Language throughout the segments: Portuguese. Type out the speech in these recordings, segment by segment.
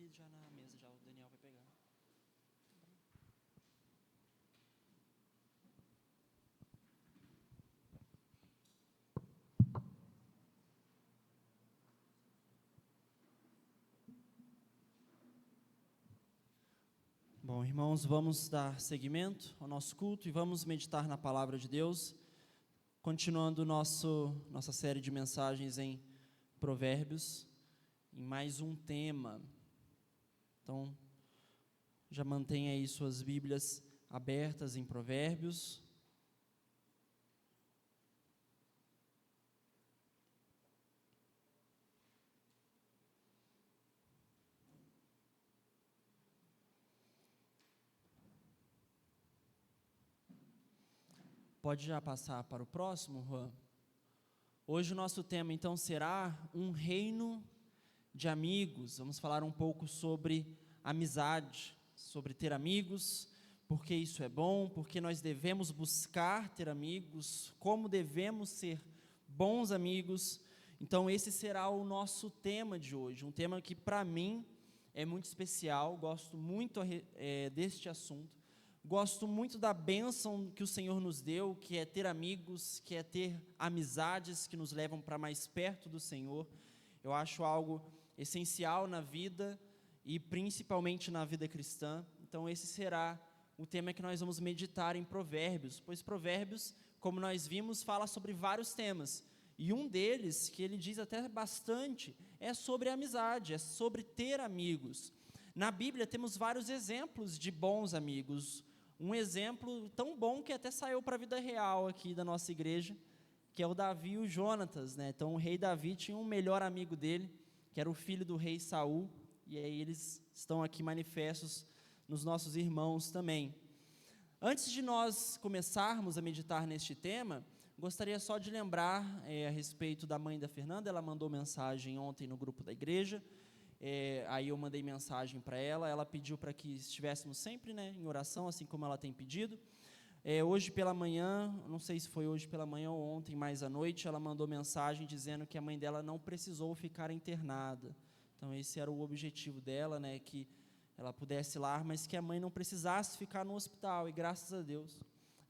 ali já na mesa, já o Daniel vai pegar. Bom, irmãos, vamos dar seguimento ao nosso culto e vamos meditar na palavra de Deus, continuando nossa série de mensagens em Provérbios, em mais um tema. Então, já mantenha aí suas Bíblias abertas em Provérbios. Pode já passar para o próximo, Juan? Hoje o nosso tema, então, será um reino de amigos. Vamos falar um pouco sobre amizade, sobre ter amigos, porque isso é bom, porque nós devemos buscar ter amigos, como devemos ser bons amigos. Então, esse será o nosso tema de hoje, um tema que, para mim, é muito especial, gosto muito deste assunto. Gosto muito da bênção que o Senhor nos deu, que é ter amigos, que é ter amizades que nos levam para mais perto do Senhor. Eu acho algo essencial na vida e principalmente na vida cristã. Então esse será o tema que nós vamos meditar em Provérbios, pois Provérbios, como nós vimos, fala sobre vários temas. E um deles, que ele diz até bastante, é sobre amizade, é sobre ter amigos. Na Bíblia temos vários exemplos de bons amigos. Um exemplo tão bom que até saiu para a vida real aqui da nossa igreja, que é o Davi e o Jonatas, né? Então o rei Davi tinha um melhor amigo dele, que era o filho do rei Saul, e aí eles estão aqui manifestos nos nossos irmãos também. Antes de nós começarmos a meditar neste tema, gostaria só de lembrar a respeito da mãe da Fernanda. Ela mandou mensagem ontem no grupo da igreja. Aí eu mandei mensagem para ela pediu para que estivéssemos sempre, né, em oração, assim como ela tem pedido. Hoje pela manhã, não sei se foi hoje pela manhã ou ontem, mais à noite, ela mandou mensagem dizendo que a mãe dela não precisou ficar internada. Então esse era o objetivo dela, né, que ela pudesse ir lá, mas que a mãe não precisasse ficar no hospital, e graças a Deus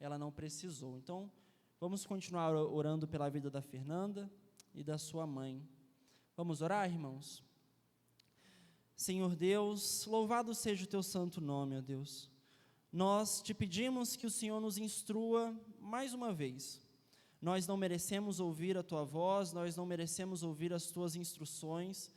ela não precisou. Então vamos continuar orando pela vida da Fernanda e da sua mãe. Vamos orar, irmãos? Senhor Deus, louvado seja o teu santo nome, ó Deus. Nós te pedimos que o Senhor nos instrua mais uma vez. Nós não merecemos ouvir a tua voz, nós não merecemos ouvir as tuas instruções,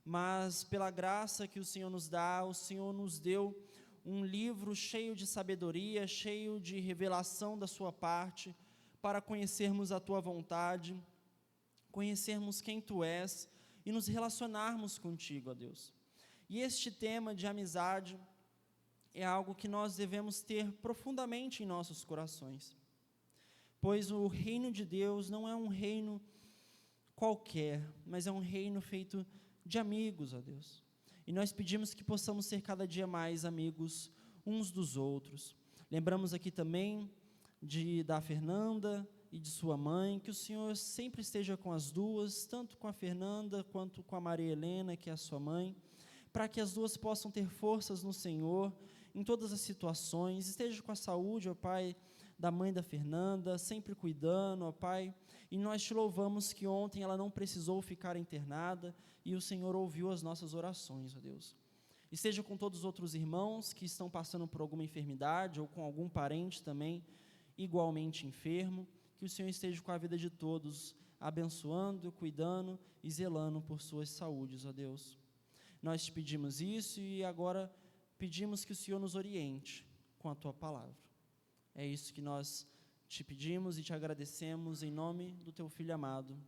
mas pela graça que o Senhor nos dá, o Senhor nos deu um livro cheio de sabedoria, cheio de revelação da sua parte, para conhecermos a tua vontade, conhecermos quem tu és e nos relacionarmos contigo, ó Deus. E este tema de amizade é algo que nós devemos ter profundamente em nossos corações, pois o reino de Deus não é um reino qualquer, mas é um reino feito de amigos, ó Deus. E nós pedimos que possamos ser cada dia mais amigos uns dos outros. Lembramos aqui também da Fernanda e de sua mãe, que o Senhor sempre esteja com as duas, tanto com a Fernanda quanto com a Maria Helena, que é a sua mãe, para que as duas possam ter forças no Senhor, em todas as situações. Esteja com a saúde, ó Pai, da mãe da Fernanda, sempre cuidando, ó Pai, e nós te louvamos que ontem ela não precisou ficar internada, e o Senhor ouviu as nossas orações, ó Deus. Esteja com todos os outros irmãos que estão passando por alguma enfermidade, ou com algum parente também, igualmente enfermo, que o Senhor esteja com a vida de todos, abençoando, cuidando e zelando por suas saúdes, ó Deus. Nós te pedimos isso e agora pedimos que o Senhor nos oriente com a tua palavra. É isso que nós te pedimos e te agradecemos em nome do teu Filho amado.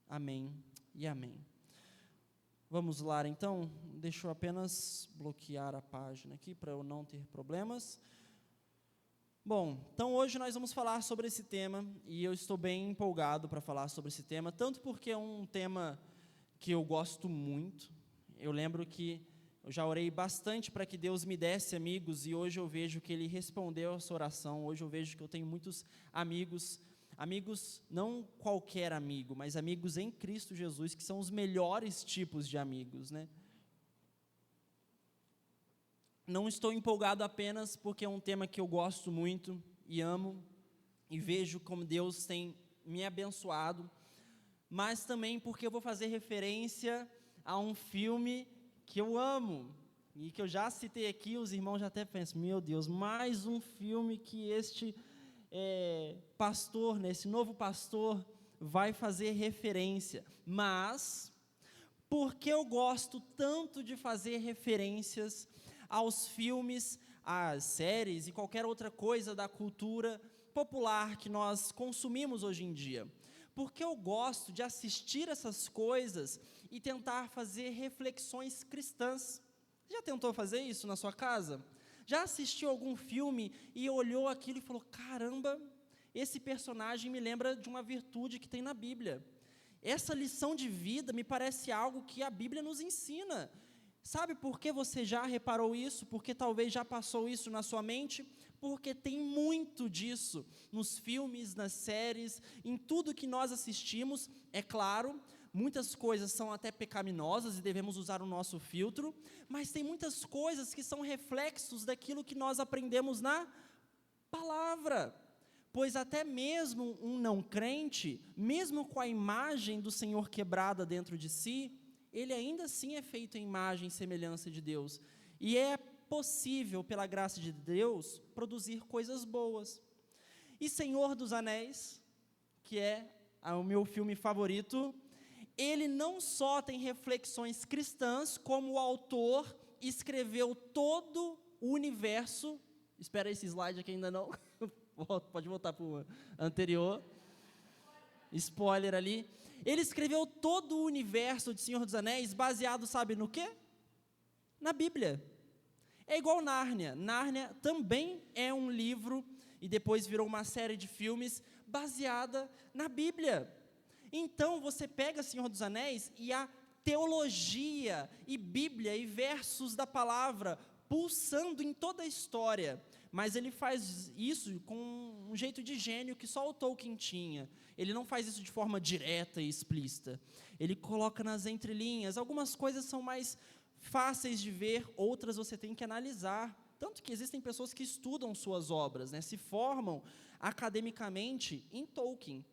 Amém e amém. Vamos lá então, deixa eu apenas bloquear a página aqui para eu não ter problemas. Bom, então hoje nós vamos falar sobre esse tema e eu estou bem empolgado para falar sobre esse tema, tanto porque é um tema que eu gosto muito. Eu lembro que eu já orei bastante para que Deus me desse amigos e hoje eu vejo que Ele respondeu a essa oração. Hoje eu vejo que eu tenho muitos amigos, não qualquer amigo, mas amigos em Cristo Jesus, que são os melhores tipos de amigos, né? não estou empolgado apenas porque é um tema que eu gosto muito e amo, e vejo como Deus tem me abençoado, mas também porque eu vou fazer referência a um filme que eu amo, e que eu já citei aqui, os irmãos já até pensam, meu Deus, mais um filme que este pastor, né, esse novo pastor, vai fazer referência. Mas, porque eu gosto tanto de fazer referências aos filmes, às séries e qualquer outra coisa da cultura popular que nós consumimos hoje em dia? Porque eu gosto de assistir essas coisas e tentar fazer reflexões cristãs. Já tentou fazer isso na sua casa? Já assistiu algum filme e olhou aquilo e falou, caramba, esse personagem me lembra de uma virtude que tem na Bíblia. Essa lição de vida me parece algo que a Bíblia nos ensina. Sabe por que você já reparou isso? Porque talvez já passou isso na sua mente? Porque tem muito disso nos filmes, nas séries, em tudo que nós assistimos. É claro, muitas coisas são até pecaminosas e devemos usar o nosso filtro, mas tem muitas coisas que são reflexos daquilo que nós aprendemos na palavra. Pois até mesmo um não crente, mesmo com a imagem do Senhor quebrada dentro de si, ele ainda assim é feito em imagem e semelhança de Deus. E é possível, pela graça de Deus, produzir coisas boas. E Senhor dos Anéis, que é o meu filme favorito, ele não só tem reflexões cristãs, como o autor escreveu todo o universo. Espera esse slide aqui ainda não. Pode voltar para o anterior. Spoiler ali. Ele escreveu todo o universo de Senhor dos Anéis baseado, sabe no quê? Na Bíblia. É igual Nárnia. Nárnia também é um livro, e depois virou uma série de filmes, baseada na Bíblia. Então, você pega Senhor dos Anéis e a teologia, e Bíblia, e versos da palavra, pulsando em toda a história. Mas ele faz isso com um jeito de gênio que só o Tolkien tinha. Ele não faz isso de forma direta e explícita. Ele coloca nas entrelinhas. Algumas coisas são mais fáceis de ver, outras você tem que analisar. Tanto que existem pessoas que estudam suas obras, né, se formam academicamente em Tolkien,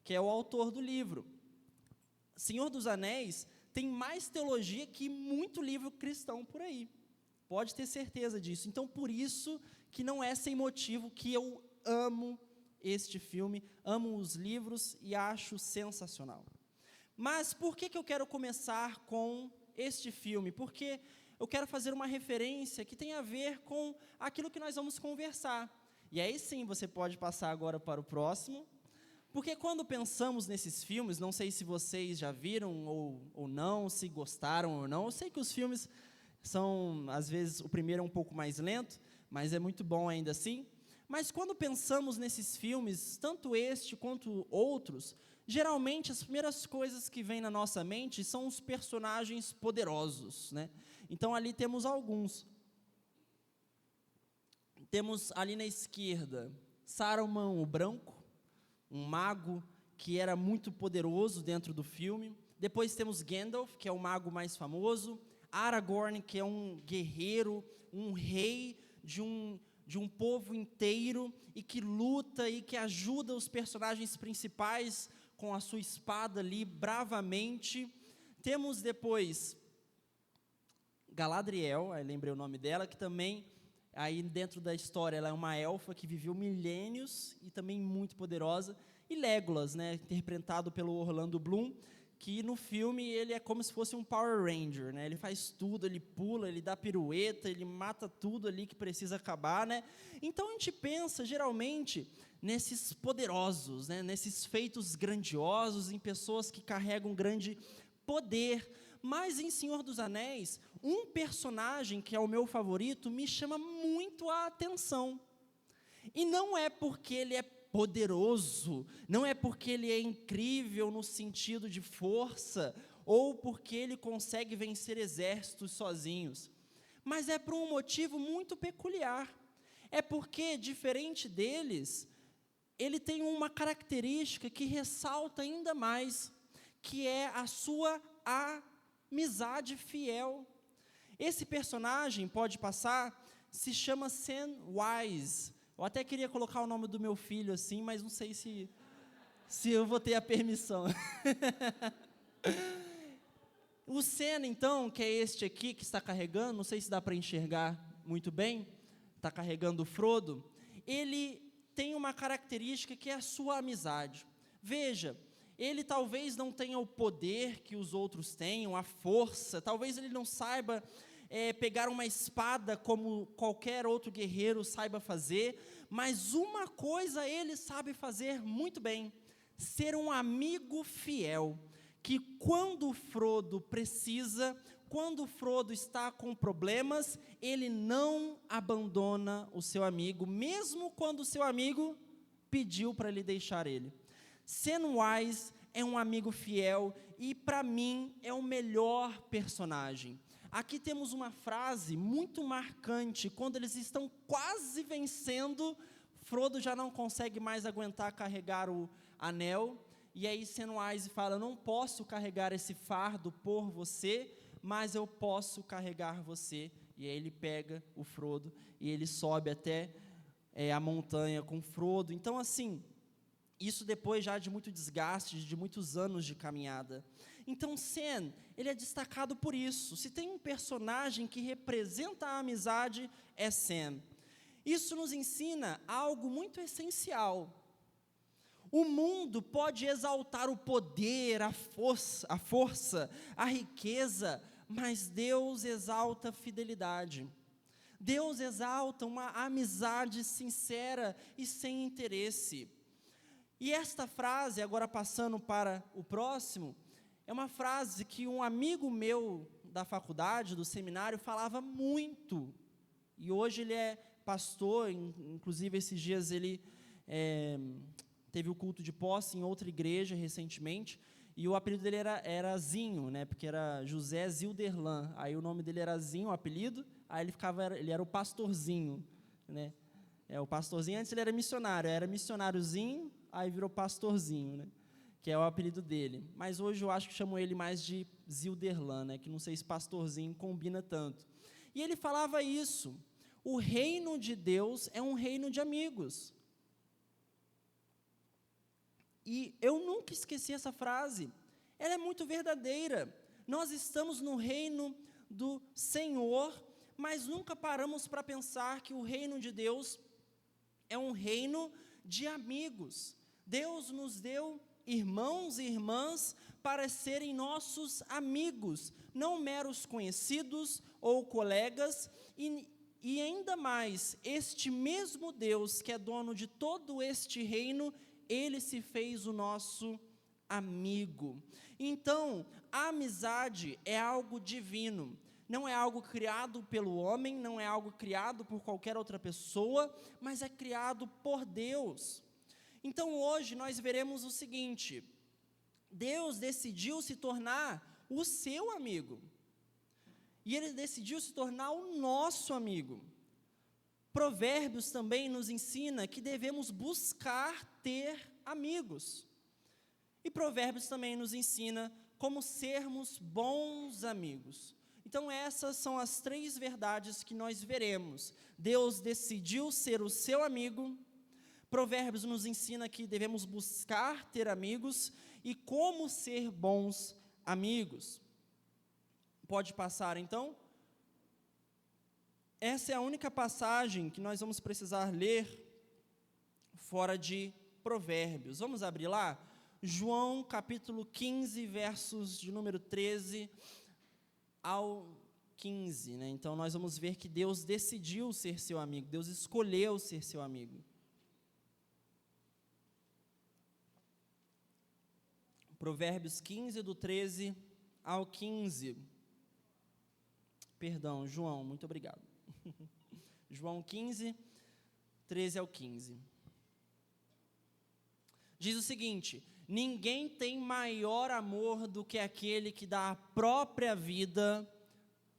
que é o autor do livro. Senhor dos Anéis tem mais teologia que muito livro cristão por aí. Pode ter certeza disso. Então, por isso que não é sem motivo que eu amo este filme, amo os livros e acho sensacional. Mas por que eu quero começar com este filme? Porque eu quero fazer uma referência que tem a ver com aquilo que nós vamos conversar. E aí sim, você pode passar agora para o próximo. Porque quando pensamos nesses filmes, não sei se vocês já viram ou não, se gostaram ou não, eu sei que os filmes são, às vezes, o primeiro é um pouco mais lento, mas é muito bom ainda assim. Mas quando pensamos nesses filmes, tanto este quanto outros, geralmente as primeiras coisas que vêm na nossa mente são os personagens poderosos, né? Então ali temos alguns. Temos ali na esquerda, Saruman o Branco, um mago que era muito poderoso dentro do filme. Depois temos Gandalf, que é o mago mais famoso. Aragorn, que é um guerreiro, um rei de um povo inteiro, e que luta e que ajuda os personagens principais com a sua espada ali, bravamente. Temos depois Galadriel, aí lembrei o nome dela, que também, aí dentro da história, ela é uma elfa que viveu milênios e também muito poderosa. E Legolas, né, interpretado pelo Orlando Bloom, que no filme ele é como se fosse um Power Ranger, né? Ele faz tudo, ele pula, ele dá pirueta, ele mata tudo ali que precisa acabar, né? Então a gente pensa geralmente nesses poderosos, né? Nesses feitos grandiosos, em pessoas que carregam grande poder. Mas em Senhor dos Anéis, um personagem que é o meu favorito me chama muito a atenção. E não é porque ele é poderoso, não é porque ele é incrível no sentido de força, ou porque ele consegue vencer exércitos sozinhos, mas é por um motivo muito peculiar. É porque, diferente deles, ele tem uma característica que ressalta ainda mais, que é a sua amizade fiel. Esse personagem, pode passar, se chama Sam Wise. Eu até queria colocar o nome do meu filho assim, mas não sei se eu vou ter a permissão. O Sam, então, que é este aqui que está carregando, não sei se dá para enxergar muito bem, está carregando o Frodo, ele tem uma característica que é a sua amizade. Veja, ele talvez não tenha o poder que os outros tenham, a força, talvez ele não saiba pegar uma espada como qualquer outro guerreiro saiba fazer, mas uma coisa ele sabe fazer muito bem: ser um amigo fiel, que quando Frodo precisa, quando Frodo está com problemas, ele não abandona o seu amigo, mesmo quando o seu amigo pediu para ele deixar ele. Samwise é um amigo fiel e, para mim, é o melhor personagem. Aqui temos uma frase muito marcante: quando eles estão quase vencendo, Frodo já não consegue mais aguentar carregar o anel, e aí Samwise fala: não posso carregar esse fardo por você, mas eu posso carregar você. E aí ele pega o Frodo e ele sobe até a montanha com Frodo. Então, assim, isso depois já de muito desgaste, de muitos anos de caminhada. Então, Sam, ele é destacado por isso. Se tem um personagem que representa a amizade, é Sam. Isso nos ensina algo muito essencial. O mundo pode exaltar o poder, a força, a riqueza, mas Deus exalta a fidelidade. Deus exalta uma amizade sincera e sem interesse. E esta frase, agora passando para o próximo, é uma frase que um amigo meu da faculdade, do seminário, falava muito. E hoje ele é pastor, inclusive esses dias ele teve o culto de posse em outra igreja recentemente, e o apelido dele era Zinho, né, porque era José Zilderlan, aí o nome dele era Zinho, o apelido, aí ele era o pastorzinho, né, o pastorzinho, antes ele era missionáriozinho, aí virou pastorzinho, né, que é o apelido dele, mas hoje eu acho que chamam ele mais de Zilderlan, né, que não sei se pastorzinho combina tanto. E ele falava isso: o reino de Deus é um reino de amigos. E eu nunca esqueci essa frase, ela é muito verdadeira. Nós estamos no reino do Senhor, mas nunca paramos para pensar que o reino de Deus é um reino de amigos. Deus nos deu irmãos e irmãs para serem nossos amigos, não meros conhecidos ou colegas, e ainda mais, este mesmo Deus que é dono de todo este reino, ele se fez o nosso amigo. Então, a amizade é algo divino, não é algo criado pelo homem, não é algo criado por qualquer outra pessoa, mas é criado por Deus. Então, hoje nós veremos o seguinte: Deus decidiu se tornar o seu amigo, e Ele decidiu se tornar o nosso amigo. Provérbios também nos ensina que devemos buscar ter amigos. E Provérbios também nos ensina como sermos bons amigos. Então essas são as três verdades que nós veremos. Deus decidiu ser o seu amigo. Provérbios nos ensina que devemos buscar ter amigos e como ser bons amigos. Pode passar então? Essa é a única passagem que nós vamos precisar ler fora de Provérbios. Vamos abrir lá? João capítulo 15, versos de número 13 ao 15. Né? Então, nós vamos ver que Deus decidiu ser seu amigo, Deus escolheu ser seu amigo. Provérbios 15, do 13 ao 15. Perdão, João, muito obrigado. João 15, 13 ao 15. Diz o seguinte: ninguém tem maior amor do que aquele que dá a própria vida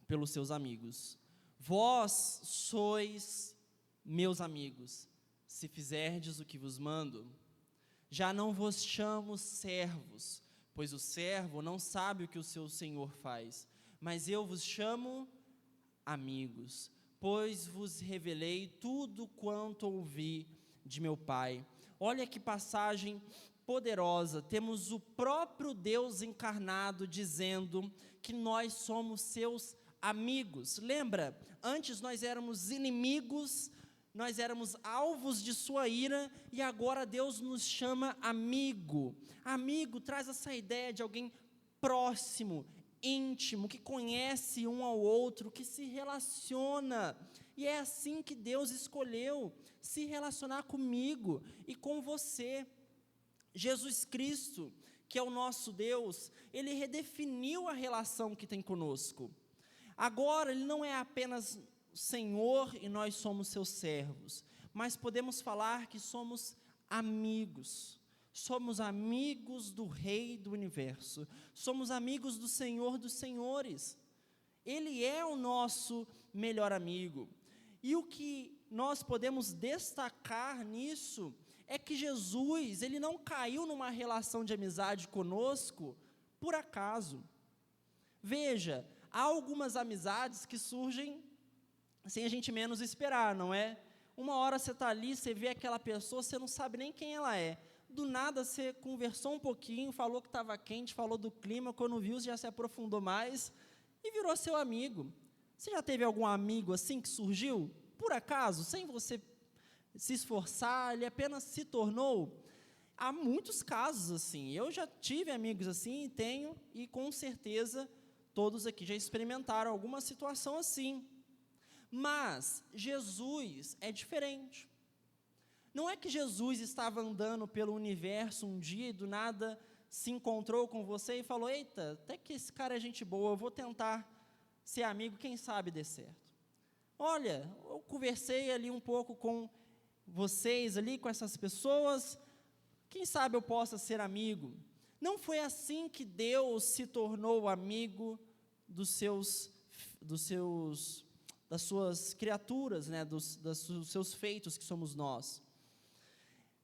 pelos seus amigos. Vós sois meus amigos, se fizerdes o que vos mando. Já não vos chamo servos, pois o servo não sabe o que o seu senhor faz, mas eu vos chamo amigos, pois vos revelei tudo quanto ouvi de meu Pai. Olha que passagem poderosa, temos o próprio Deus encarnado dizendo que nós somos seus amigos. Lembra? Antes nós éramos inimigos, nós éramos alvos de sua ira, e agora Deus nos chama amigo. Amigo traz essa ideia de alguém próximo, íntimo, que conhece um ao outro, que se relaciona, e é assim que Deus escolheu se relacionar comigo e com você. Jesus Cristo, que é o nosso Deus, Ele redefiniu a relação que tem conosco. Agora, Ele não é apenas Senhor e nós somos seus servos, mas podemos falar que somos amigos. Somos amigos do Rei do Universo, somos amigos do Senhor dos Senhores. Ele é o nosso melhor amigo. E o que nós podemos destacar nisso é que Jesus, Ele não caiu numa relação de amizade conosco por acaso. Veja, há algumas amizades que surgem sem a gente menos esperar, não é? Uma hora você está ali, você vê aquela pessoa, você não sabe nem quem ela é. Do nada você conversou um pouquinho, falou que estava quente, falou do clima, quando viu já se aprofundou mais e virou seu amigo. Você já teve algum amigo assim que surgiu, por acaso, sem você se esforçar, ele apenas se tornou? Há muitos casos assim, eu já tive amigos assim, tenho, e com certeza todos aqui já experimentaram alguma situação assim. Mas Jesus é diferente. Não é que Jesus estava andando pelo universo um dia e do nada se encontrou com você e falou: eita, até que esse cara é gente boa, eu vou tentar ser amigo, quem sabe dê certo. Olha, eu conversei ali um pouco com vocês ali, com essas pessoas, quem sabe eu possa ser amigo. Não foi assim que Deus se tornou amigo das suas criaturas, né, dos seus feitos, que somos nós.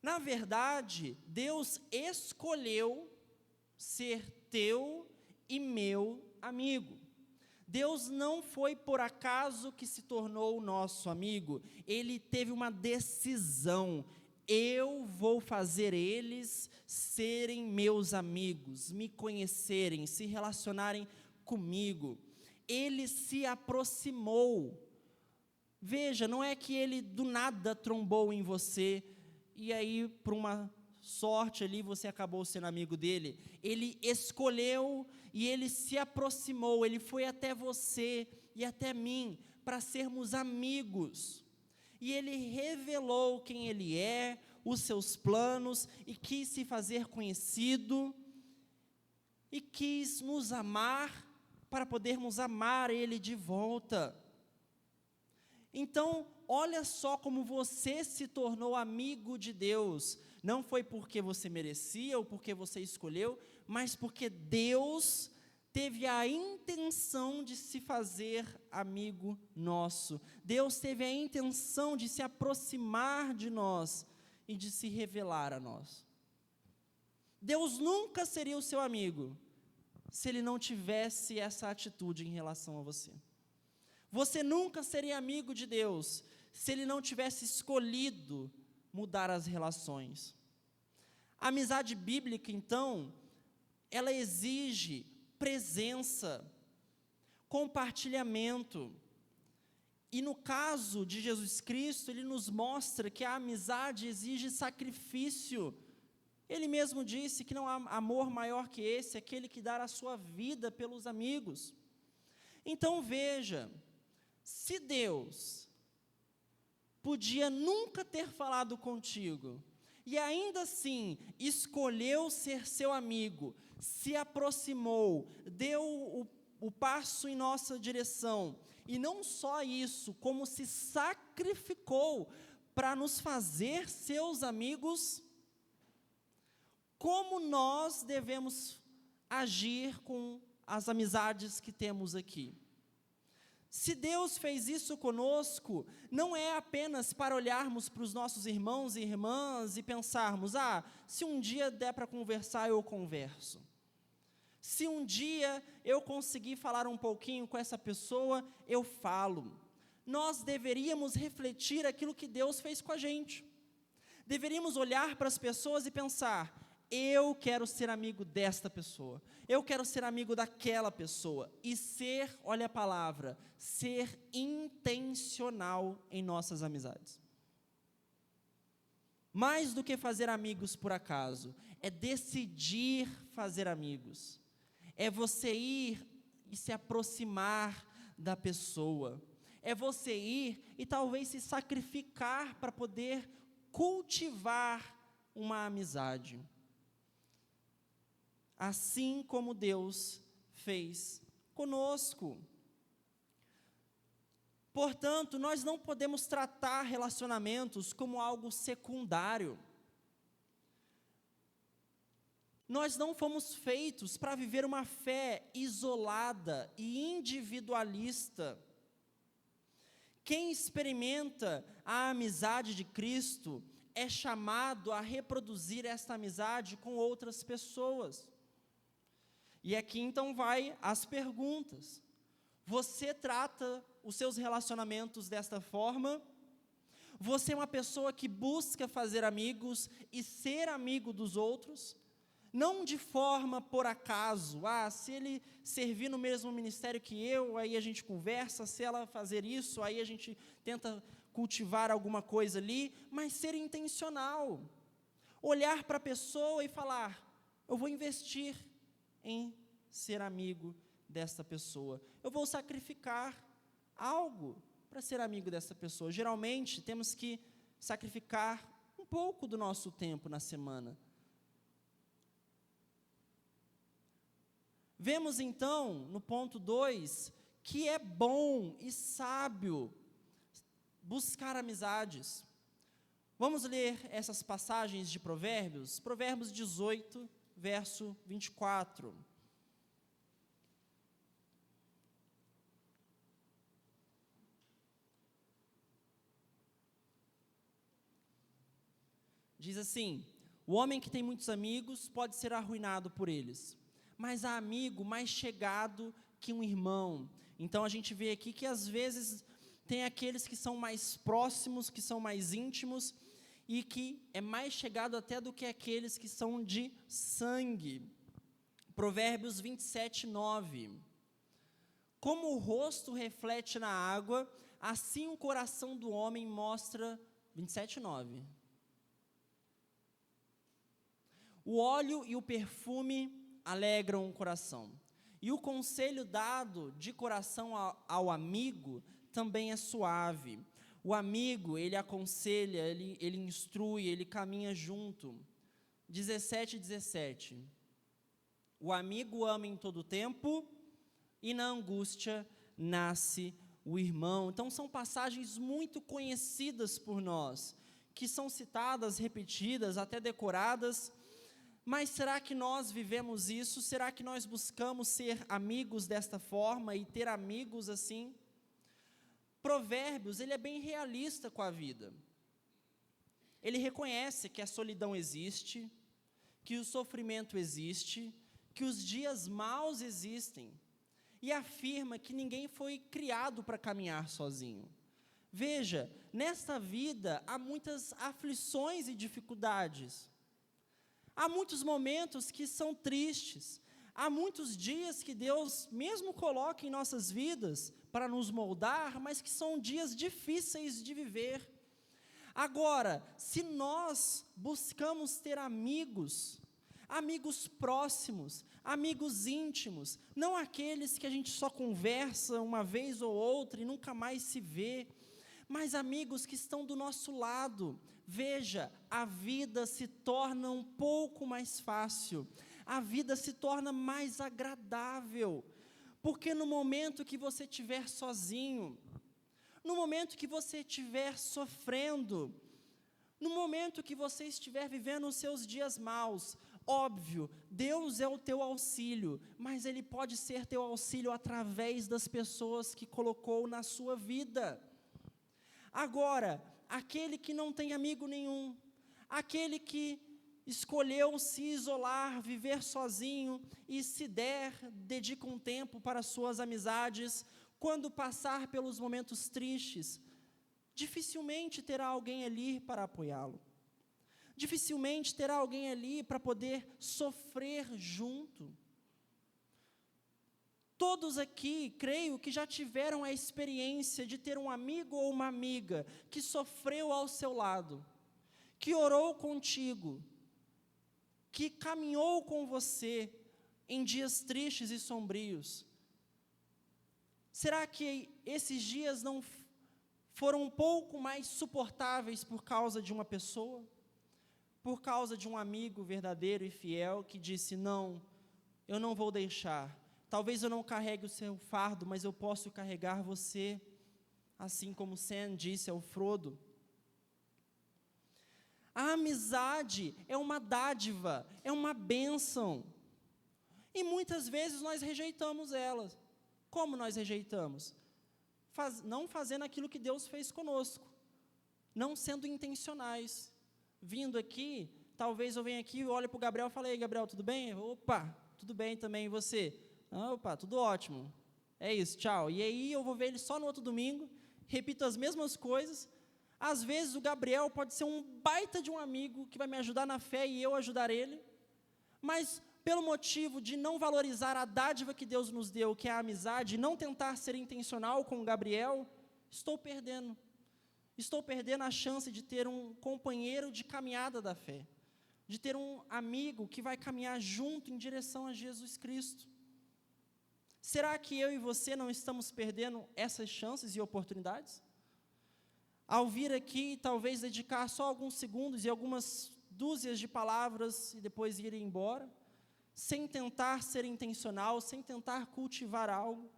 Na verdade, Deus escolheu ser teu e meu amigo. Deus não foi por acaso que se tornou o nosso amigo, Ele teve uma decisão: eu vou fazer eles serem meus amigos, me conhecerem, se relacionarem comigo. Ele se aproximou. Veja, não é que Ele do nada trombou em você, e aí, por uma sorte ali, você acabou sendo amigo dele. Ele escolheu e Ele se aproximou, Ele foi até você e até mim, para sermos amigos. E Ele revelou quem Ele é, os seus planos, e quis se fazer conhecido, e quis nos amar, para podermos amar Ele de volta. Então, olha só como você se tornou amigo de Deus. Não foi porque você merecia ou porque você escolheu, mas porque Deus teve a intenção de se fazer amigo nosso. Deus teve a intenção de se aproximar de nós e de se revelar a nós. Deus nunca seria o seu amigo se Ele não tivesse essa atitude em relação a você. Você nunca seria amigo de Deus se Ele não tivesse escolhido mudar as relações. A amizade bíblica, então, ela exige presença, compartilhamento. E no caso de Jesus Cristo, Ele nos mostra que a amizade exige sacrifício. Ele mesmo disse que não há amor maior que esse, aquele que dá a sua vida pelos amigos. Então veja, se Deus podia nunca ter falado contigo, e ainda assim escolheu ser seu amigo, se aproximou, deu o passo em nossa direção, e não só isso, como se sacrificou para nos fazer seus amigos, como nós devemos agir com as amizades que temos aqui? Se Deus fez isso conosco, não é apenas para olharmos para os nossos irmãos e irmãs e pensarmos: se um dia der para conversar, eu converso. Se um dia eu conseguir falar um pouquinho com essa pessoa, eu falo. nós deveríamos refletir aquilo que Deus fez com a gente. Deveríamos olhar para as pessoas e pensar: eu quero ser amigo desta pessoa, eu quero ser amigo daquela pessoa, e ser, olha a palavra, ser intencional em nossas amizades. Mais do que fazer amigos por acaso, é decidir fazer amigos, é você ir e se aproximar da pessoa, é você ir e talvez se sacrificar para poder cultivar uma amizade, assim como Deus fez conosco. Portanto, nós não podemos tratar relacionamentos como algo secundário. Nós não fomos feitos para viver uma fé isolada e individualista. Quem experimenta a amizade de Cristo é chamado a reproduzir esta amizade com outras pessoas. E aqui então vai as perguntas. Você trata os seus relacionamentos desta forma? Você é uma pessoa que busca fazer amigos e ser amigo dos outros? Não de forma por acaso, se ele servir no mesmo ministério que eu, aí a gente conversa, se ela fazer isso, aí a gente tenta cultivar alguma coisa ali, mas ser intencional. Olhar para a pessoa e falar: eu vou investir em ser amigo desta pessoa. Eu vou sacrificar algo para ser amigo dessa pessoa. Geralmente, temos que sacrificar um pouco do nosso tempo na semana. Vemos então, no ponto 2, que é bom e sábio buscar amizades. Vamos ler essas passagens de Provérbios? Provérbios 18, verso 24. Diz assim: o homem que tem muitos amigos pode ser arruinado por eles, mas há amigo mais chegado que um irmão. Então a gente vê aqui que às vezes tem aqueles que são mais próximos, que são mais íntimos, e que é mais chegado até do que aqueles que são de sangue. Provérbios 27, 9. Como o rosto reflete na água, assim o coração do homem mostra... 27, 9. O óleo e o perfume alegram o coração, e o conselho dado de coração ao amigo também é suave. O amigo, ele aconselha, ele instrui, ele caminha junto. 17, 17. O amigo ama em todo tempo, e na angústia nasce o irmão. Então são passagens muito conhecidas por nós, que são citadas, repetidas, até decoradas. Mas será que nós vivemos isso? Será que nós buscamos ser amigos desta forma e ter amigos assim? Provérbios, ele é bem realista com a vida. Ele reconhece que a solidão existe, que o sofrimento existe, que os dias maus existem, e afirma que ninguém foi criado para caminhar sozinho. Veja, nesta vida há muitas aflições e dificuldades. Há muitos momentos que são tristes, há muitos dias que Deus mesmo coloca em nossas vidas para nos moldar, mas que são dias difíceis de viver. Agora, se nós buscamos ter amigos, amigos próximos, amigos íntimos, não aqueles que a gente só conversa uma vez ou outra e nunca mais se vê, mas amigos que estão do nosso lado, veja, a vida se torna um pouco mais fácil, a vida se torna mais agradável, porque no momento que você estiver sozinho, no momento que você estiver sofrendo, no momento que você estiver vivendo os seus dias maus, óbvio, Deus é o teu auxílio, mas Ele pode ser teu auxílio através das pessoas que colocou na sua vida. Agora, aquele que não tem amigo nenhum, aquele que escolheu se isolar, viver sozinho, e se der, dedica um tempo para suas amizades, quando passar pelos momentos tristes, dificilmente terá alguém ali para apoiá-lo. Dificilmente terá alguém ali para poder sofrer junto. Todos aqui, creio que já tiveram a experiência de ter um amigo ou uma amiga que sofreu ao seu lado, que orou contigo, que caminhou com você em dias tristes e sombrios. Será que esses dias não foram um pouco mais suportáveis por causa de uma pessoa? Por causa de um amigo verdadeiro e fiel que disse, não, eu não vou deixar. Talvez eu não carregue o seu fardo, mas eu posso carregar você, assim como Sam disse ao Frodo. A amizade é uma dádiva, é uma bênção. E muitas vezes nós rejeitamos ela. Como nós rejeitamos? Não fazendo aquilo que Deus fez conosco. Não sendo intencionais. Vindo aqui, talvez eu venha aqui e olhe para o Gabriel e fale, ei, Gabriel, tudo bem? Opa, tudo bem também, e você? Opa, tudo ótimo. É isso, tchau. E aí eu vou ver ele só no outro domingo, repito as mesmas coisas. Às vezes o Gabriel pode ser um baita de um amigo que vai me ajudar na fé e eu ajudar ele, mas pelo motivo de não valorizar a dádiva que Deus nos deu, que é a amizade, não tentar ser intencional com o Gabriel, estou perdendo a chance de ter um companheiro de caminhada da fé, de ter um amigo que vai caminhar junto em direção a Jesus Cristo. Será que eu e você não estamos perdendo essas chances e oportunidades? Ao vir aqui, talvez dedicar só alguns segundos e algumas dúzias de palavras e depois ir embora, sem tentar ser intencional, sem tentar cultivar algo.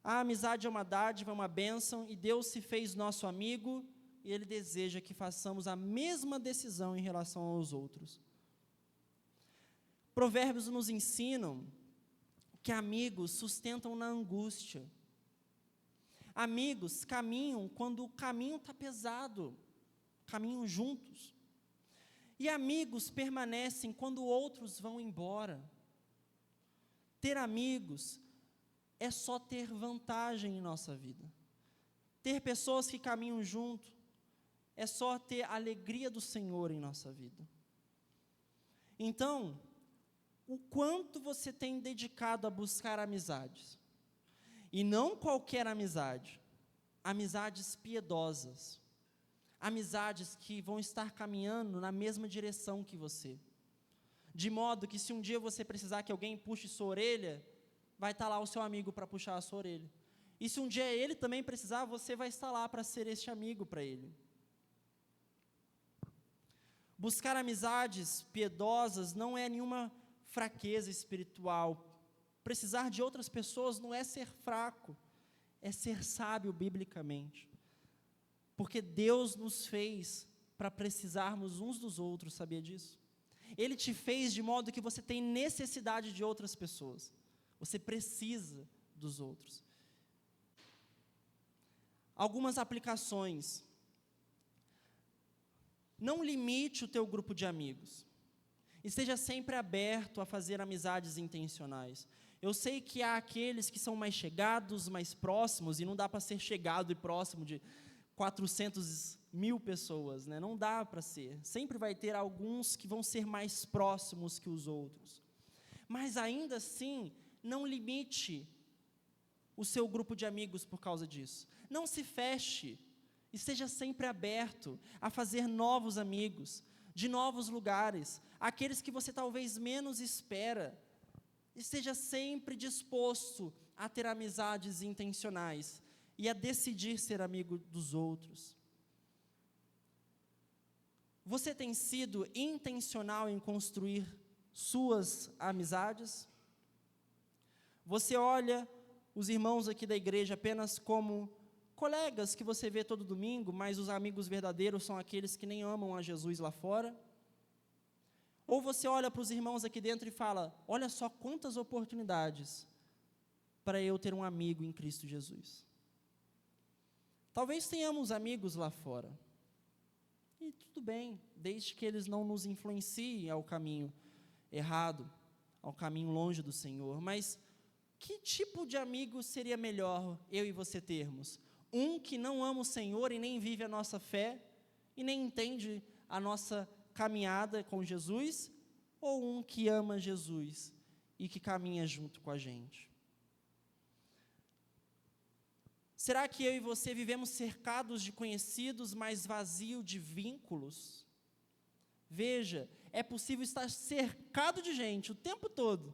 A amizade é uma dádiva, é uma bênção, e Deus se fez nosso amigo, e Ele deseja que façamos a mesma decisão em relação aos outros. Provérbios nos ensinam que amigos sustentam na angústia. Amigos caminham quando o caminho está pesado, caminham juntos. E amigos permanecem quando outros vão embora. Ter amigos é só ter vantagem em nossa vida. Ter pessoas que caminham junto é só ter a alegria do Senhor em nossa vida. Então, o quanto você tem dedicado a buscar amizades? E não qualquer amizade, amizades piedosas, amizades que vão estar caminhando na mesma direção que você. De modo que se um dia você precisar que alguém puxe sua orelha, vai estar lá o seu amigo para puxar a sua orelha. E se um dia ele também precisar, você vai estar lá para ser este amigo para ele. Buscar amizades piedosas não é nenhuma fraqueza espiritual. Precisar de outras pessoas não é ser fraco, é ser sábio biblicamente. Porque Deus nos fez para precisarmos uns dos outros, sabia disso? Ele te fez de modo que você tem necessidade de outras pessoas. Você precisa dos outros. Algumas aplicações. Não limite o teu grupo de amigos. Esteja sempre aberto a fazer amizades intencionais. Eu sei que há aqueles que são mais chegados, mais próximos, e não dá para ser chegado e próximo de 400.000 pessoas, né? Não dá para ser. Sempre vai ter alguns que vão ser mais próximos que os outros. Mas ainda assim, não limite o seu grupo de amigos por causa disso. Não se feche. Esteja sempre aberto a fazer novos amigos, de novos lugares, aqueles que você talvez menos espera. Esteja sempre disposto a ter amizades intencionais e a decidir ser amigo dos outros. Você tem sido intencional em construir suas amizades? Você olha os irmãos aqui da igreja apenas como colegas que você vê todo domingo, mas os amigos verdadeiros são aqueles que nem amam a Jesus lá fora? Ou você olha para os irmãos aqui dentro e fala, olha só quantas oportunidades para eu ter um amigo em Cristo Jesus. Talvez tenhamos amigos lá fora, e tudo bem, desde que eles não nos influenciem ao caminho errado, ao caminho longe do Senhor, mas Que tipo de amigo seria melhor eu e você termos? Um que não ama o Senhor e nem vive a nossa fé, e nem entende a nossa caminhada com Jesus, ou um que ama Jesus e que caminha junto com a gente? Será que eu e você vivemos cercados de conhecidos, mas vazio de vínculos? Veja, é possível estar cercado de gente o tempo todo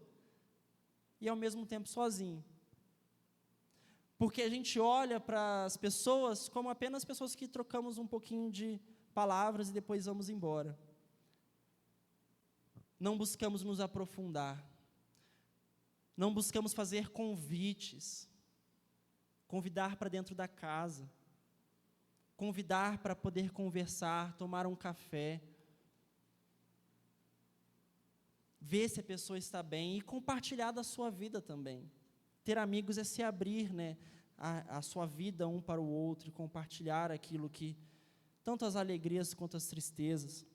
e ao mesmo tempo sozinho. Porque a gente olha para as pessoas como apenas pessoas que trocamos um pouquinho de palavras e depois vamos embora. Não buscamos nos aprofundar. Não buscamos fazer convites. Convidar para dentro da casa. Convidar para poder conversar, tomar um café. Ver se a pessoa está bem e compartilhar da sua vida também. Ter amigos é se abrir, né, a sua vida um para o outro e compartilhar aquilo que, tanto as alegrias quanto as tristezas.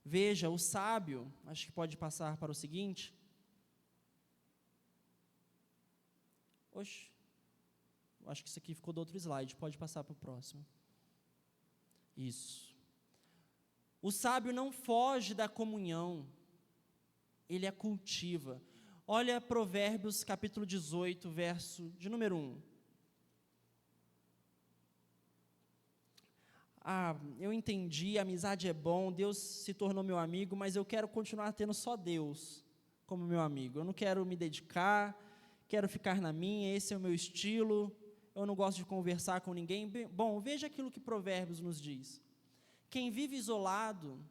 Veja, o sábio, acho que pode passar para o seguinte. Oxe, acho que isso aqui ficou do outro slide, pode passar para o próximo. Isso. O sábio não foge da comunhão, ele a cultiva. Olha Provérbios capítulo 18, verso de número 1. Eu entendi, a amizade é bom, Deus se tornou meu amigo, mas eu quero continuar tendo só Deus como meu amigo. Eu não quero me dedicar, quero ficar na minha, esse é o meu estilo, eu não gosto de conversar com ninguém. Bom, veja aquilo que Provérbios nos diz. Quem vive isolado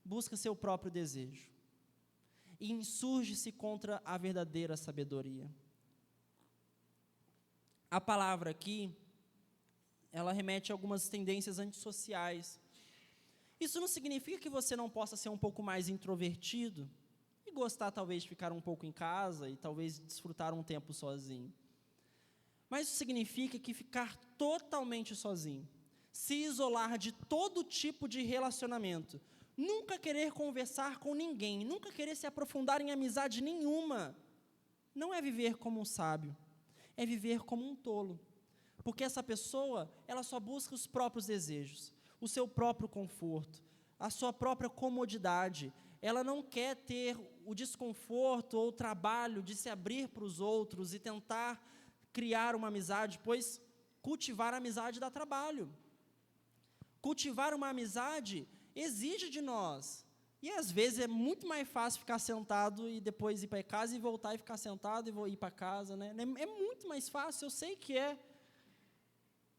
busca seu próprio desejo e insurge-se contra a verdadeira sabedoria. A palavra aqui, ela remete a algumas tendências antissociais. Isso não significa que você não possa ser um pouco mais introvertido e gostar talvez de ficar um pouco em casa e talvez desfrutar um tempo sozinho. Mas isso significa que ficar totalmente sozinho, se isolar de todo tipo de relacionamento, nunca querer conversar com ninguém, nunca querer se aprofundar em amizade nenhuma, não é viver como um sábio, é viver como um tolo. Porque essa pessoa, ela só busca os próprios desejos, o seu próprio conforto, a sua própria comodidade. Ela não quer ter o desconforto ou o trabalho de se abrir para os outros e tentar criar uma amizade, pois cultivar a amizade dá trabalho. Cultivar uma amizade exige de nós. E às vezes é muito mais fácil ficar sentado e depois ir para casa e voltar e ficar sentado e ir para casa, né? É muito mais fácil, eu sei que é,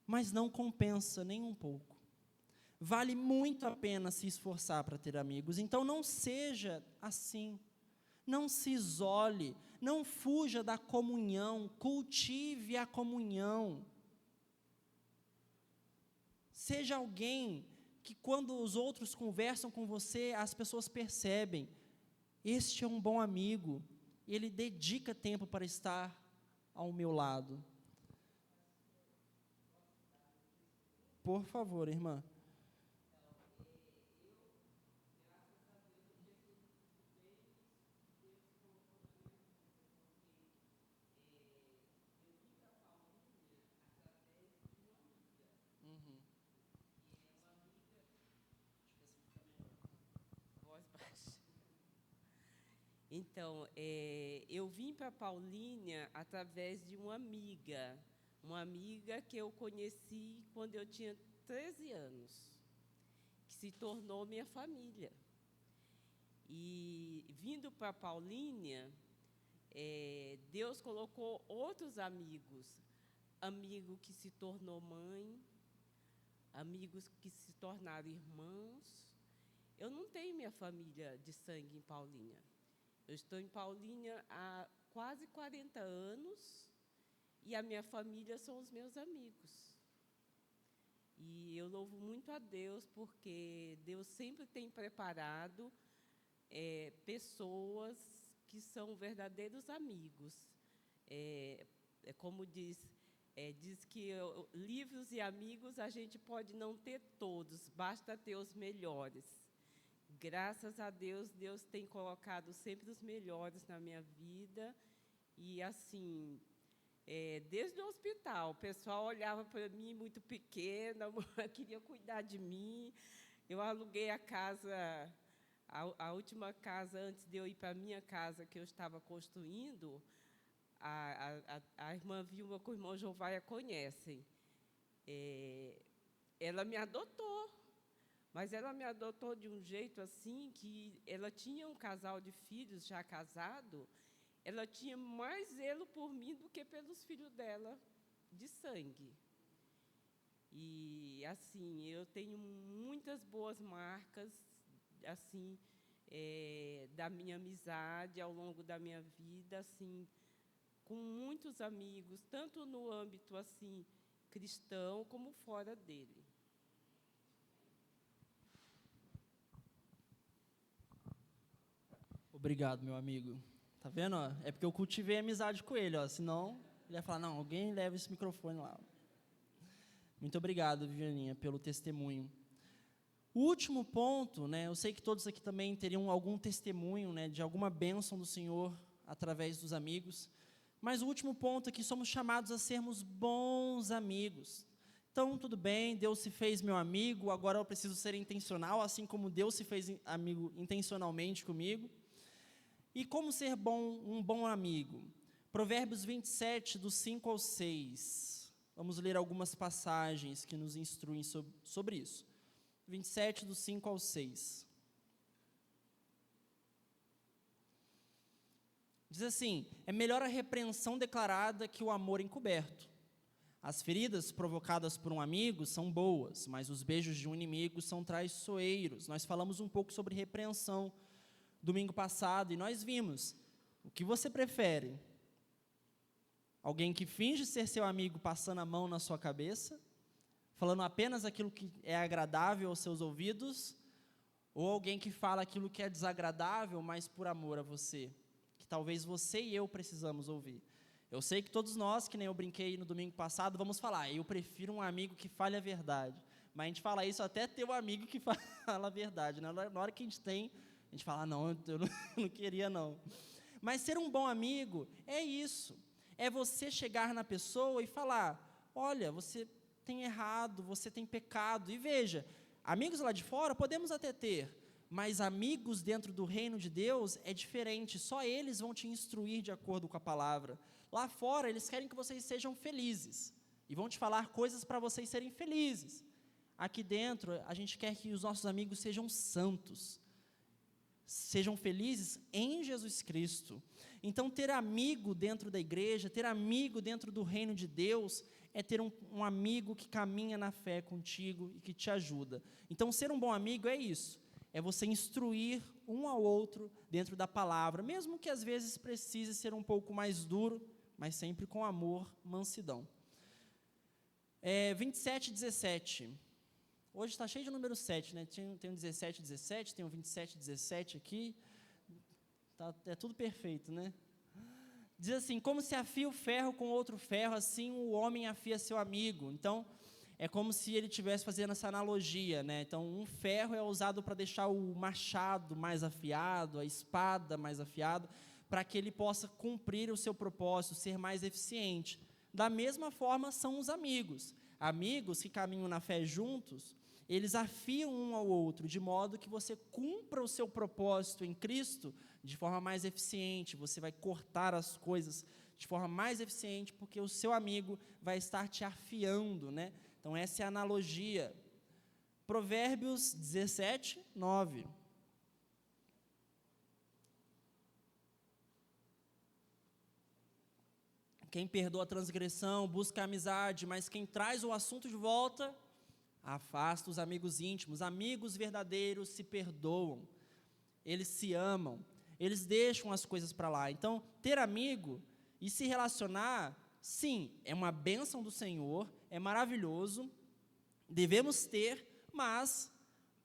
mas não compensa nem um pouco. Vale muito a pena se esforçar para ter amigos. Então não seja assim. Não se isole, não fuja da comunhão, cultive a comunhão. Seja alguém que quando os outros conversam com você, as pessoas percebem, este é um bom amigo, ele dedica tempo para estar ao meu lado. Por favor, irmã. Voz baixa. Então, eu vim para Paulínia através de uma amiga que eu conheci quando eu tinha 13 anos, que se tornou minha família. E vindo para Paulínia, Deus colocou outros amigos, amigo que se tornou mãe, amigos que se tornaram irmãos. Eu não tenho minha família de sangue em Paulínia. Eu estou em Paulínia há quase 40 anos e a minha família são os meus amigos. E eu louvo muito a Deus porque Deus sempre tem preparado pessoas que são verdadeiros amigos. Como diz que livros e amigos a gente pode não ter todos, basta ter os melhores. Graças a Deus, Deus tem colocado sempre os melhores na minha vida E, assim, desde o hospital, o pessoal olhava para mim muito pequena, queria cuidar de mim. Eu aluguei a casa, a última casa, antes de eu ir para a minha casa, que eu estava construindo, a irmã Vilma com o irmão Jovaia conhecem. Ela me adotou, mas ela me adotou de um jeito assim que ela tinha um casal de filhos já casado, ela tinha mais zelo por mim do que pelos filhos dela de sangue. E, assim, eu tenho muitas boas marcas, assim, da minha amizade ao longo da minha vida, assim, com muitos amigos, tanto no âmbito, assim, cristão, como fora dele. Obrigado, meu amigo. Tá vendo? Ó? É porque eu cultivei amizade com ele, ó. Senão, ele ia falar, não, alguém leva esse microfone lá. Muito obrigado, Vivianinha, pelo testemunho. O último ponto, né, eu sei que todos aqui também teriam algum testemunho, né, de alguma bênção do Senhor através dos amigos, mas o último ponto aqui, somos chamados a sermos bons amigos. Então, tudo bem, Deus se fez meu amigo, agora eu preciso ser intencional, assim como Deus se fez amigo intencionalmente comigo. E como ser um bom amigo? Provérbios 27, do 5 ao 6. Vamos ler algumas passagens que nos instruem sobre isso. 27, do 5 ao 6. Diz assim: é melhor a repreensão declarada que o amor encoberto. As feridas provocadas por um amigo são boas, mas os beijos de um inimigo são traiçoeiros. Nós falamos um pouco sobre repreensão domingo passado, e nós vimos, o que você prefere? Alguém que finge ser seu amigo passando a mão na sua cabeça, falando apenas aquilo que é agradável aos seus ouvidos, ou alguém que fala aquilo que é desagradável, mas por amor a você, que talvez você e eu precisamos ouvir. Eu sei que todos nós, que nem eu brinquei no domingo passado, vamos falar, eu prefiro um amigo que fale a verdade, mas a gente fala isso até ter um amigo que fala a verdade, né? Na hora que a gente fala, não, eu não queria não. Mas ser um bom amigo é isso, é você chegar na pessoa e falar, olha, você tem errado, você tem pecado, e veja, amigos lá de fora podemos até ter, mas amigos dentro do reino de Deus é diferente, só eles vão te instruir de acordo com a palavra. Lá fora eles querem que vocês sejam felizes, e vão te falar coisas para vocês serem felizes. Aqui dentro a gente quer que os nossos amigos sejam santos, sejam felizes em Jesus Cristo. Então, ter amigo dentro da igreja, ter amigo dentro do reino de Deus, é ter um amigo que caminha na fé contigo e que te ajuda. Então, ser um bom amigo é isso, é você instruir um ao outro dentro da palavra, mesmo que às vezes precise ser um pouco mais duro, mas sempre com amor, mansidão. 27, 17. Hoje está cheio de número 7, né? Tem um 17, 17, tem um 27, 17 aqui. É tudo perfeito, né? Diz assim, como se afia o ferro com outro ferro, assim o homem afia seu amigo. Então, é como se ele estivesse fazendo essa analogia, né? Então, um ferro é usado para deixar o machado mais afiado, a espada mais afiada, para que ele possa cumprir o seu propósito, ser mais eficiente. Da mesma forma, são os amigos. Amigos que caminham na fé juntos, eles afiam um ao outro, de modo que você cumpra o seu propósito em Cristo de forma mais eficiente, você vai cortar as coisas de forma mais eficiente, porque o seu amigo vai estar te afiando, né? Então, essa é a analogia. Provérbios 17, 9. Quem perdoa a transgressão, busca a amizade, mas quem traz o assunto de volta, afasta os amigos íntimos. Amigos verdadeiros se perdoam, eles se amam, eles deixam as coisas para lá. Então, ter amigo e se relacionar, sim, é uma bênção do Senhor, é maravilhoso, devemos ter, mas,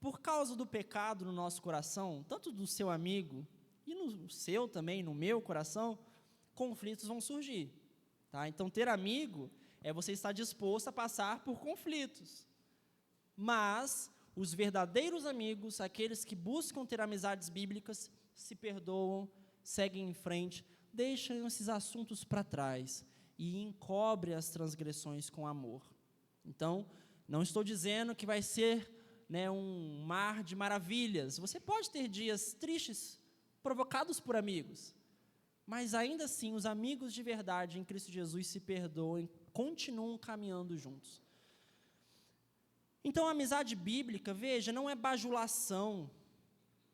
por causa do pecado no nosso coração, tanto do seu amigo, e no seu também, no meu coração, conflitos vão surgir. Tá? Então, ter amigo é você estar disposto a passar por conflitos. Mas os verdadeiros amigos, aqueles que buscam ter amizades bíblicas, se perdoam, seguem em frente, deixam esses assuntos para trás e encobre as transgressões com amor. Então, não estou dizendo que vai ser, né, um mar de maravilhas. Você pode ter dias tristes, provocados por amigos, mas ainda assim, os amigos de verdade em Cristo Jesus se perdoam, continuam caminhando juntos. Então, a amizade bíblica, veja, não é bajulação,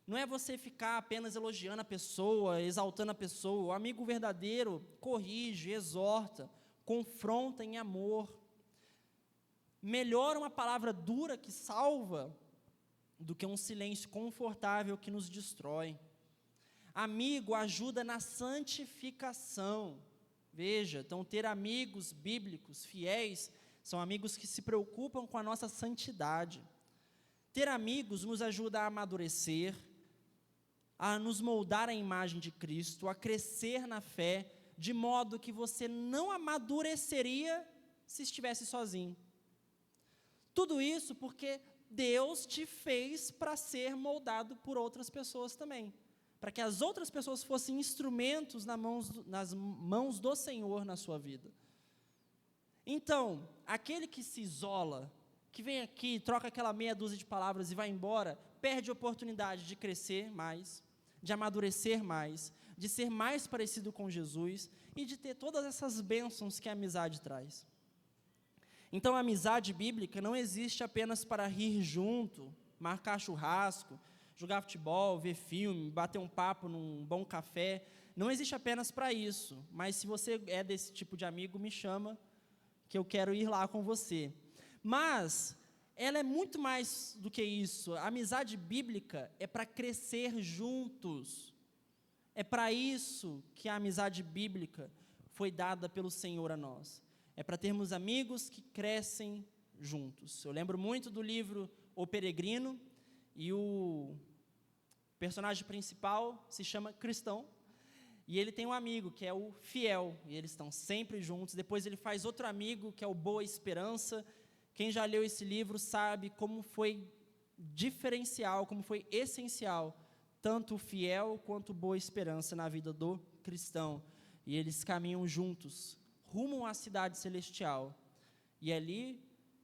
não é você ficar apenas elogiando a pessoa, exaltando a pessoa. O amigo verdadeiro corrige, exorta, confronta em amor. Melhor uma palavra dura que salva do que um silêncio confortável que nos destrói. Amigo ajuda na santificação. Veja, então ter amigos bíblicos, fiéis, são amigos que se preocupam com a nossa santidade. Ter amigos nos ajuda a amadurecer, a nos moldar à imagem de Cristo, a crescer na fé, de modo que você não amadureceria se estivesse sozinho. Tudo isso porque Deus te fez para ser moldado por outras pessoas também, para que as outras pessoas fossem instrumentos nas mãos do Senhor na sua vida. Então, aquele que se isola, que vem aqui, troca aquela meia dúzia de palavras e vai embora, perde a oportunidade de crescer mais, de amadurecer mais, de ser mais parecido com Jesus e de ter todas essas bênçãos que a amizade traz. Então, a amizade bíblica não existe apenas para rir junto, marcar churrasco, jogar futebol, ver filme, bater um papo num bom café. Não existe apenas para isso, mas se você é desse tipo de amigo, me chama, que eu quero ir lá com você. Mas ela é muito mais do que isso. A amizade bíblica é para crescer juntos. É para isso que a amizade bíblica foi dada pelo Senhor a nós. É para termos amigos que crescem juntos. Eu lembro muito do livro O Peregrino, e o personagem principal se chama Cristão, e ele tem um amigo que é o Fiel, e eles estão sempre juntos. Depois ele faz outro amigo que é o Boa Esperança. Quem já leu esse livro sabe como foi diferencial, como foi essencial, tanto o Fiel quanto o Boa Esperança na vida do cristão. E eles caminham juntos, rumam à cidade celestial. E ali,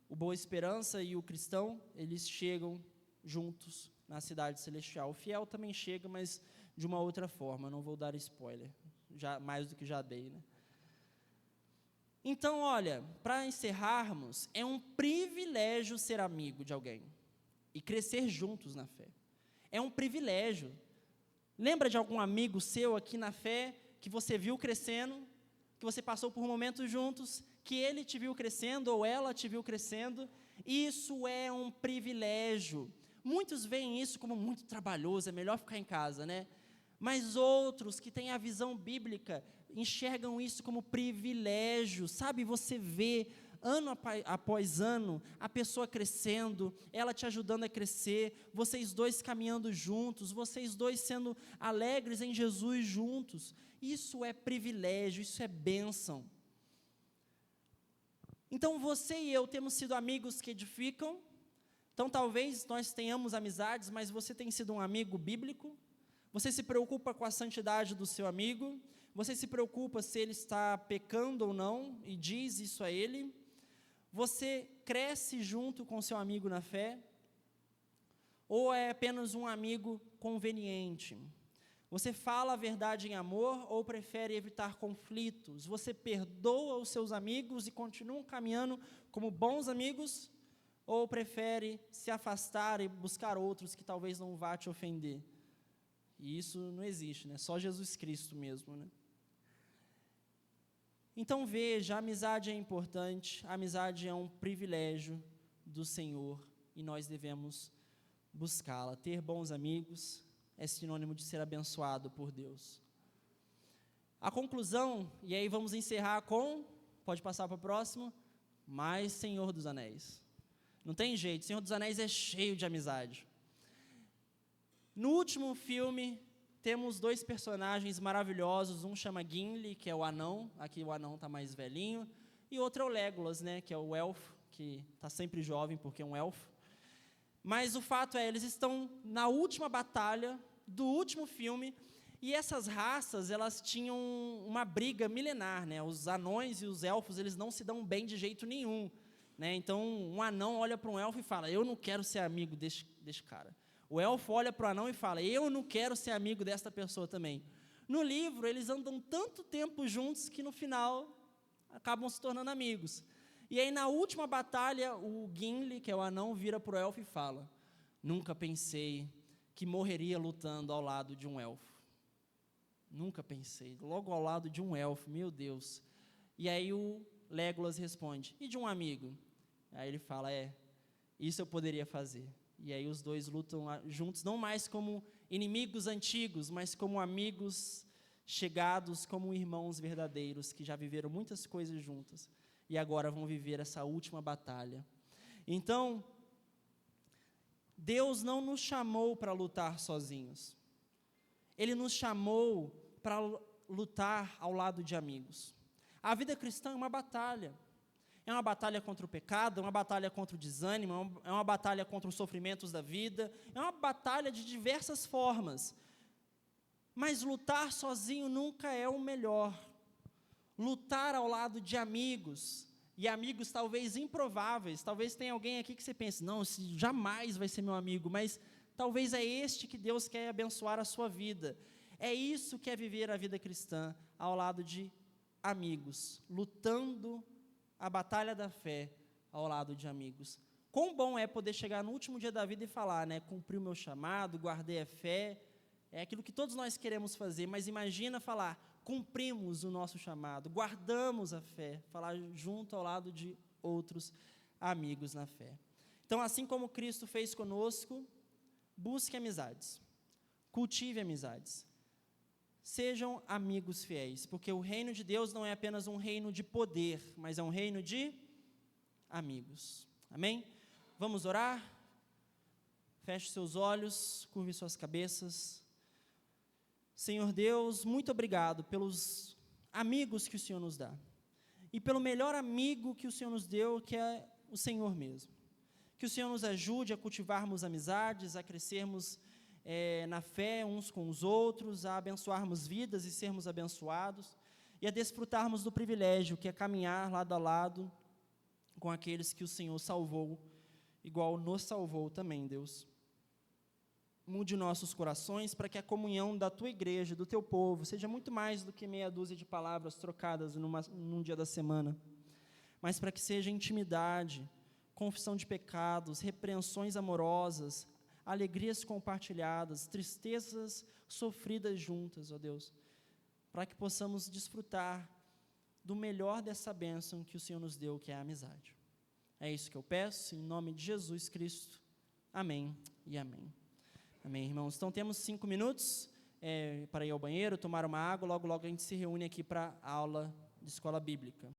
o Boa Esperança e o cristão, eles chegam juntos na cidade celestial. O Fiel também chega, mas de uma outra forma. Não vou dar spoiler, mais do que já dei, né? Então, olha, para encerrarmos, é um privilégio ser amigo de alguém e crescer juntos na fé. É um privilégio. Lembra de algum amigo seu aqui na fé que você viu crescendo, que você passou por momentos juntos, que ele te viu crescendo ou ela te viu crescendo? Isso é um privilégio. Muitos veem isso como muito trabalhoso, é melhor ficar em casa, né? Mas outros que têm a visão bíblica enxergam isso como privilégio, sabe? Você vê, ano após ano, a pessoa crescendo, ela te ajudando a crescer, vocês dois caminhando juntos, vocês dois sendo alegres em Jesus juntos. Isso é privilégio, isso é bênção. Então, você e eu temos sido amigos que edificam. Então, talvez nós tenhamos amizades, mas você tem sido um amigo bíblico. Você se preocupa com a santidade do seu amigo, você se preocupa se ele está pecando ou não, e diz isso a ele. Você cresce junto com seu amigo na fé, ou é apenas um amigo conveniente? Você fala a verdade em amor, ou prefere evitar conflitos? Você perdoa os seus amigos e continua caminhando como bons amigos, ou prefere se afastar e buscar outros que talvez não vá te ofender? E isso não existe, né? Só Jesus Cristo mesmo, né? Então veja, a amizade é importante, a amizade é um privilégio do Senhor e nós devemos buscá-la. Ter bons amigos é sinônimo de ser abençoado por Deus. A conclusão, e aí vamos encerrar com, pode passar para o próximo, mais Senhor dos Anéis. Não tem jeito, Senhor dos Anéis é cheio de amizade. No último filme, temos dois personagens maravilhosos, um chama Gimli, que é o anão, aqui o anão está mais velhinho, e outro é o Legolas, né, que é o elfo, que está sempre jovem, porque é um elfo. Mas o fato é, eles estão na última batalha do último filme, E essas raças, elas tinham uma briga milenar, né? Os anões e os elfos, eles não se dão bem de jeito nenhum, né? Então, um anão olha para um elfo e fala, eu não quero ser amigo desse cara. O elfo olha para o anão e fala, eu não quero ser amigo desta pessoa também. No livro, eles andam tanto tempo juntos que, no final, acabam se tornando amigos. E aí, na última batalha, o Gimli, que é o anão, vira para o elfo e fala, nunca pensei que morreria lutando ao lado de um elfo. Nunca pensei, logo ao lado de um elfo, meu Deus. E aí o Legolas responde, e de um amigo? Aí ele fala, isso eu poderia fazer. E aí os dois lutam juntos, não mais como inimigos antigos, mas como amigos chegados, como irmãos verdadeiros, que já viveram muitas coisas juntas, e agora vão viver essa última batalha. Então, Deus não nos chamou para lutar sozinhos. Ele nos chamou para lutar ao lado de amigos. A vida cristã é uma batalha. É uma batalha contra o pecado, é uma batalha contra o desânimo, é uma batalha contra os sofrimentos da vida, é uma batalha de diversas formas. Mas lutar sozinho nunca é o melhor. Lutar ao lado de amigos, e amigos talvez improváveis, talvez tenha alguém aqui que você pense, não, esse jamais vai ser meu amigo, mas talvez é este que Deus quer abençoar a sua vida. É isso que é viver a vida cristã, ao lado de amigos, lutando a batalha da fé ao lado de amigos. Quão bom é poder chegar no último dia da vida e falar, né, cumpri o meu chamado, guardei a fé, é aquilo que todos nós queremos fazer, mas imagina falar, cumprimos o nosso chamado, guardamos a fé, falar junto ao lado de outros amigos na fé. Então, assim como Cristo fez conosco, busque amizades, cultive amizades, sejam amigos fiéis, porque o reino de Deus não é apenas um reino de poder, mas é um reino de amigos. Amém? Vamos orar? Feche seus olhos, curve suas cabeças. Senhor Deus, muito obrigado pelos amigos que o Senhor nos dá, e pelo melhor amigo que o Senhor nos deu, que é o Senhor mesmo. Que o Senhor nos ajude a cultivarmos amizades, a crescermos na fé uns com os outros, a abençoarmos vidas e sermos abençoados, e a desfrutarmos do privilégio que é caminhar lado a lado com aqueles que o Senhor salvou, igual nos salvou também, Deus. Mude nossos corações para que a comunhão da Tua igreja, do Teu povo, seja muito mais do que meia dúzia de palavras trocadas num dia da semana, mas para que seja intimidade, confissão de pecados, repreensões amorosas, alegrias compartilhadas, tristezas sofridas juntas, ó Deus, para que possamos desfrutar do melhor dessa bênção que o Senhor nos deu, que é a amizade. É isso que eu peço, em nome de Jesus Cristo. Amém e amém. Amém, irmãos. Então, temos 5 minutos para ir ao banheiro, tomar uma água, logo a gente se reúne aqui para a aula de escola bíblica.